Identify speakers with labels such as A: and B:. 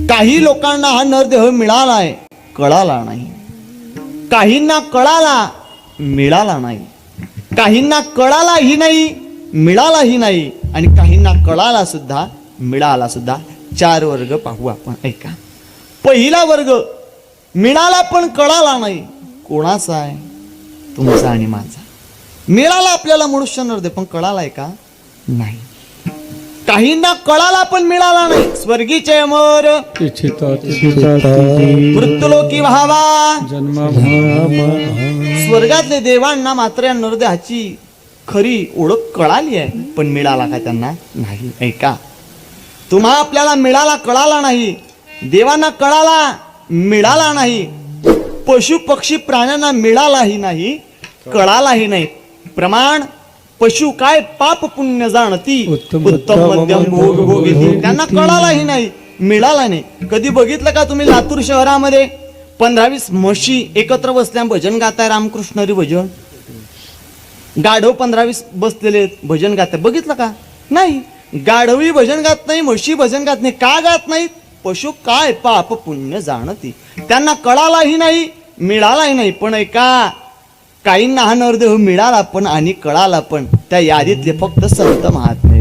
A: काही लोकांना हा नरदेह मिळालाय, कळाला नाही. काहींना कळाला, मिळाला नाही. काहींना कळालाही नाही, मिळालाही नाही. आणि काहींना कळाला सुद्धा, मिळाला सुद्धा. 4 वर्ग पाहू आपण. ऐका. पहिला वर्ग मिळाला पण कळाला नाही. कोणाचा आहे? तुमचा आणि माझा. मिळाला आपल्याला मनुष्य नरदेह, पण कळालाय का? नाही. काहींना कळाला पण मिळाला नाही. स्वर्गीचे अमर मृत्युलोकी व्हावा, स्वर्गातले देवांना मात्र या नरदेहाची खरी ओळख कळाली आहे, पण मिळाला का त्यांना? नाही. ऐका. तुम्हा आपल्याला मिळाला, कळाला नाही. देवांना कळाला, मिळाला नाही. पशु पक्षी प्राण्यांना मिळालाही नाही, कळालाही नाही. प्रमाण पशु काय पाप पुण्य जाणती, उत्तम मध्यम भोग भोगिती. त्यांना कळालाही नाही, मिळाला नाही. कधी बघितलं का तुम्ही लातूर शहरामध्ये 15-20 म्हशी एकत्र बसल्या भजन गाताय, रामकृष्ण हरी भजन? गाढव 15-20 बसलेले भजन गाताय, बघितलं का? नाही. गाढवी भजन गात नाही, म्हशी भजन गात नाही. का गात नाहीत? पशु काय पाप पुण्य जाणती. त्यांना कळालाही नाही, मिळालाही नाही. पण ऐका, काहींना हा नरदेह मिळाला पण आणि कळाला पण. त्या यादीतले फक्त संत महात्मे.